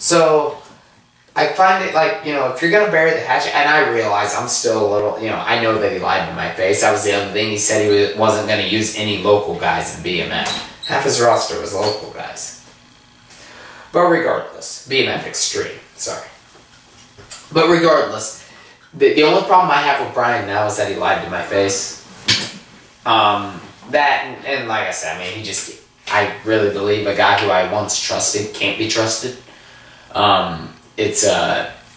So I find it like, you know, if you're gonna bury the hatchet, and I realize I'm still a little, you know, I know that he lied to my face. That was the other thing. He said he wasn't gonna use any local guys in BMF. Half his roster was local guys. But regardless, BMF Extreme, sorry. But regardless, the only problem I have with Brian now is that he lied to my face. That, and like I said, I mean, I really believe a guy who I once trusted can't be trusted. It's,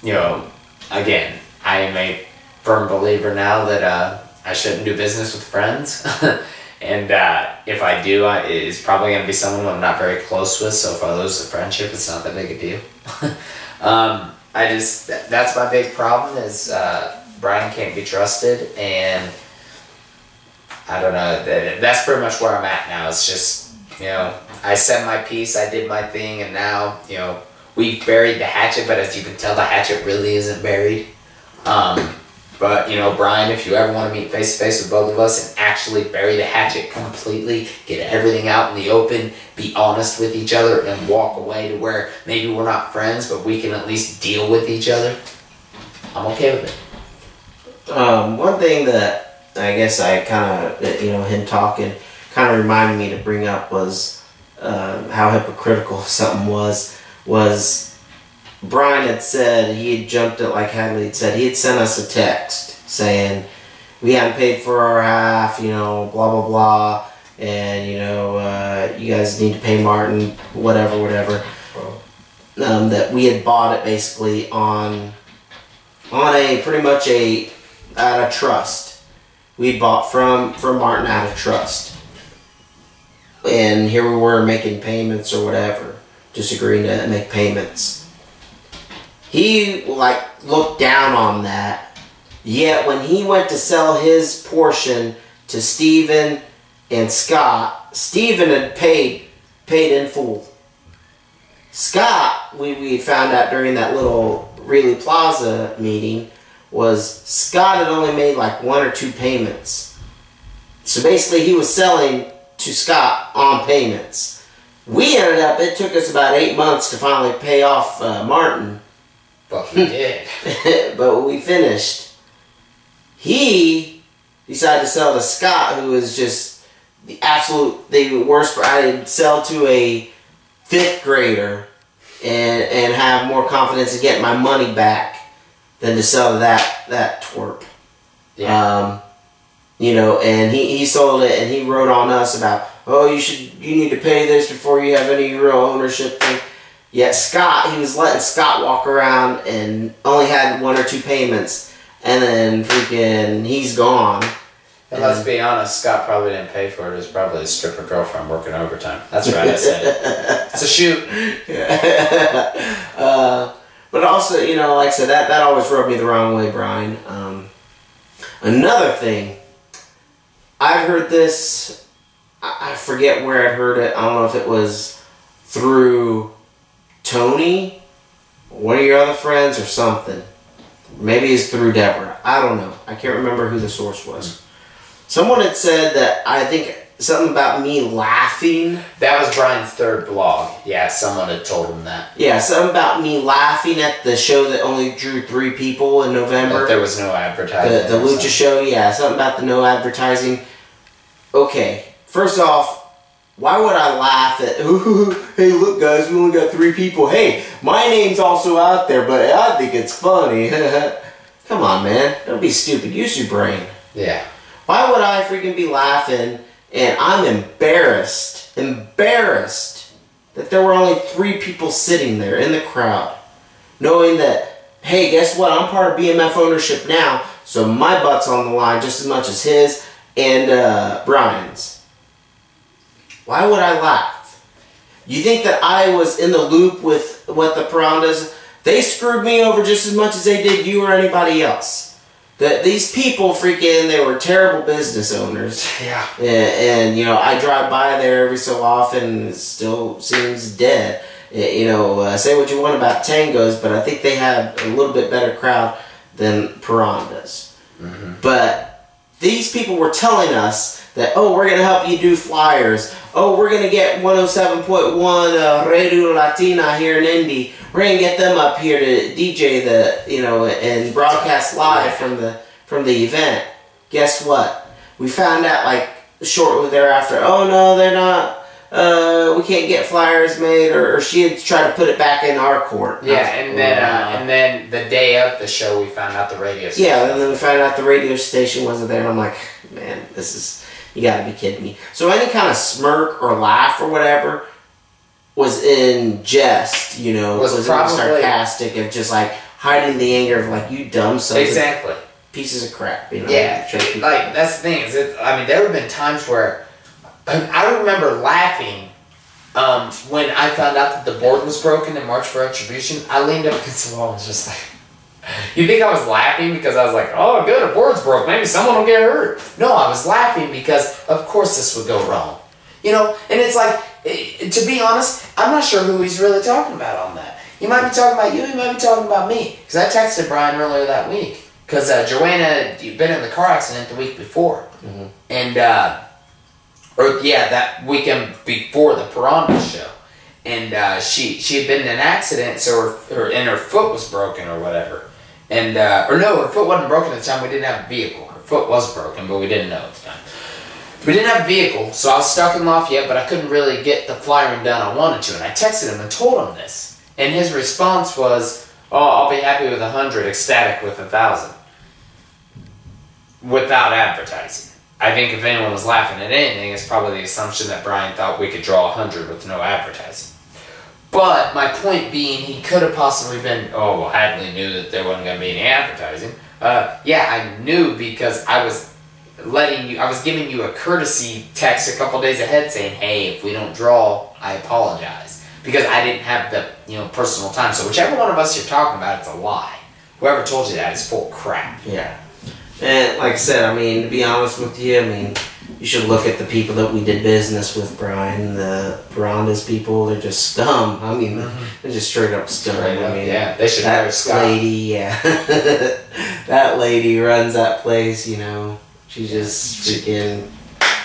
you know, again, I am a firm believer now that I shouldn't do business with friends. And if I do, it's probably going to be someone who I'm not very close with. So if I lose the friendship, it's not that big a deal. That's my big problem is Brian can't be trusted. And I don't know, that's pretty much where I'm at now. It's just, you know, I said my piece, I did my thing, and now, you know, we buried the hatchet, but as you can tell, the hatchet really isn't buried. But, you know, Brian, if you ever want to meet face-to-face with both of us and actually bury the hatchet completely, get everything out in the open, be honest with each other, and walk away to where maybe we're not friends, but we can at least deal with each other, I'm okay with it. One thing that I guess I kind of, you know, him talking kind of reminded me to bring up was how hypocritical something was Brian had said he had jumped it, like Hadley had said, he had sent us a text saying we hadn't paid for our half, you know, blah blah blah, and you know, you guys need to pay Martin, whatever. That we had bought it basically on a pretty much out of trust. We bought from Martin out of trust, and here we were making payments or whatever, just agreeing to make payments. He like looked down on that, yet when he went to sell his portion to Steven and Scott, Steven had paid in full. Scott, we found out during that little Greeley Plaza meeting, was Scott had only made like 1 or 2 payments. So basically he was selling to Scott on payments. We ended up, it took us about 8 months to finally pay off Martin. But we did. But we finished. He decided to sell to Scott, who was just the worst. I'd sell to a 5th grader and have more confidence in getting my money back than to sell to that twerp. Yeah. You know, and he sold it, and he wrote on us about, oh, you need to pay this before you have any real ownership thing. Yet Scott, he was letting Scott walk around and only had 1 or 2 payments, and then freaking he's gone. And let's be honest, Scott probably didn't pay for it. It was probably his stripper girlfriend working overtime. That's right, I said it. It's a shoot. Yeah. But also, you know, like I said, that always rubbed me the wrong way, Brian. Another thing, I've heard this, I forget where I heard it. I don't know if it was through Tony, one of your other friends, or something. Maybe it's through Deborah. I don't know. I can't remember who the source was. Someone had said that, I think, something about me laughing. That was Brian's 3rd blog. Yeah, someone had told him that. Yeah, something about me laughing at the show that only drew 3 people in November. But there was no advertising. The Lucha show, yeah. Something about the no advertising. Okay, first off, why would I laugh at, hey, look, guys, we only got 3 people. Hey, my name's also out there, but I think it's funny. Come on, man. Don't be stupid. Use your brain. Yeah. Why would I freaking be laughing, and I'm embarrassed that there were only 3 people sitting there in the crowd, knowing that, hey, guess what? I'm part of BMF ownership now, so my butt's on the line just as much as his and Brian's. Why would I laugh? You think that I was in the loop with what the Piranhas? They screwed me over just as much as they did you or anybody else. That these people freaking, they were terrible business owners. Yeah. And you know, I drive by there every so often, and it still seems dead. You know, say what you want about Tangos, but I think they had a little bit better crowd than Piranhas. Mm-hmm. But these people were telling us that, oh, we're going to help you do flyers. Oh, we're going to get 107.1 Radio Latina here in Indy. We're going to get them up here to DJ and broadcast live from the event. Guess what? We found out like shortly thereafter, oh no, they're not. We can't get flyers made, or she had tried to put it back in our court. Yeah, and then the day of the show, we found out the radio station. Yeah, and then we found out the radio station wasn't there, and I'm like, man, you gotta be kidding me. So any kind of smirk or laugh or whatever was in jest, was probably sarcastic, of just like hiding the anger of like, you dumb son. Exactly. Pieces of crap, Yeah, like that's the thing. There have been times where I remember laughing when I found out that the board was broken in March for Retribution. I leaned up against the wall and was just like, you think I was laughing because I was like, oh good, a board's broke, maybe someone will get hurt. No, I was laughing because of course this would go wrong. And it's like, to be honest, I'm not sure who he's really talking about on that. He might be talking about you, he might be talking about me. Because I texted Brian earlier that week. Because Joanna had been in the car accident the week before. Mm-hmm. And, that weekend before the Piranha show. And she had been in an accident, so her foot was broken or whatever. And, her foot wasn't broken at the time, we didn't have a vehicle. Her foot was broken, but we didn't know at the time. We didn't have a vehicle, so I was stuck in Lafayette, but I couldn't really get the flyering done I wanted to. And I texted him and told him this. And his response was, oh, I'll be happy with 100, ecstatic with 1,000. Without advertising. I think if anyone was laughing at anything, it's probably the assumption that Brian thought we could draw 100 with no advertising. But my point being, he could have possibly been, oh, well, Hadley knew that there wasn't going to be any advertising. Yeah, I knew because I was giving you a courtesy text a couple days ahead saying, hey, if we don't draw, I apologize. Because I didn't have the, personal time. So whichever one of us you're talking about, it's a lie. Whoever told you that is full of crap. Yeah. And like I said, to be honest with you, you should look at the people that we did business with, Brian. The Piranhas people, they're just scum. They're just straight up scum. Yeah, they should hire Scott. Lady, that lady runs that place, She just freaking,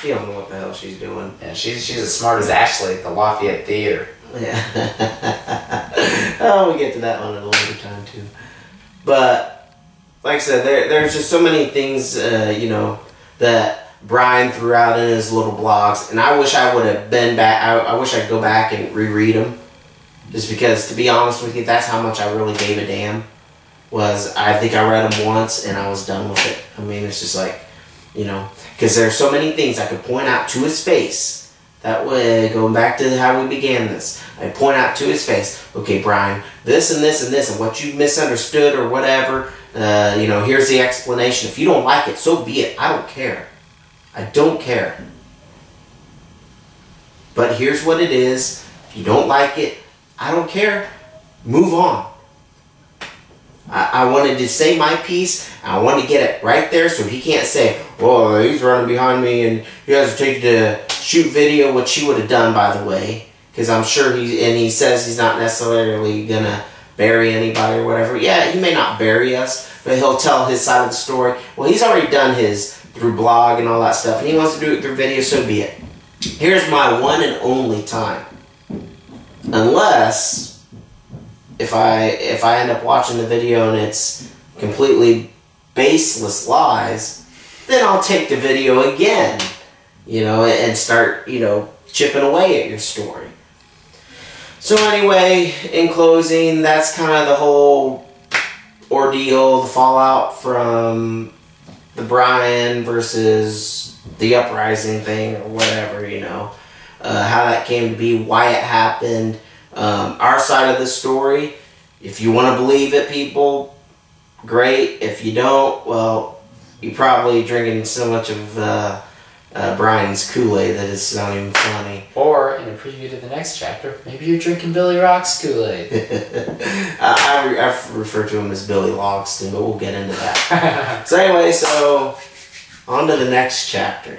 she don't know what the hell she's doing. Yeah, she's as smart as Ashley at the Lafayette Theater. Yeah. Oh, we'll get to that one at a later time, too. But like I said, there's just so many things, that Brian threw out in his little blogs, and I wish I would have been back. I wish I'd go back and reread them, just because, to be honest with you, that's how much I really gave a damn. I think I read them once and I was done with it. It's just like, because there's so many things I could point out to his face. That way, going back to how we began this, I point out to his face, okay, Brian, this and this and this, and what you misunderstood or whatever. Here's the explanation. If you don't like it, so be it. I don't care. I don't care. But here's what it is. If you don't like it, I don't care. Move on. I wanted to say my piece. I wanted to get it right there so he can't say, oh, he's running behind me and he has to take the shoot video, which he would have done, by the way. Because I'm sure he says he's not necessarily going to bury anybody or whatever. Yeah, he may not bury us, but he'll tell his side of the story. Well, he's already done his through blog and all that stuff, and he wants to do it through video, so be it. Here's my one and only time. Unless, if I end up watching the video and it's completely baseless lies, then I'll take the video again, and start, chipping away at your story. So anyway, in closing, that's kind of the whole ordeal, the fallout from the Brian versus the Uprising thing, or whatever, how that came to be, why it happened, our side of the story. If you want to believe it, people, great. If you don't, well, you're probably drinking so much of Brian's Kool-Aid that it's not even funny. Or, in a preview to the next chapter, maybe you're drinking Billy Rock's Kool-Aid. I refer to him as Billy Logston, but we'll get into that. So anyway, on to the next chapter.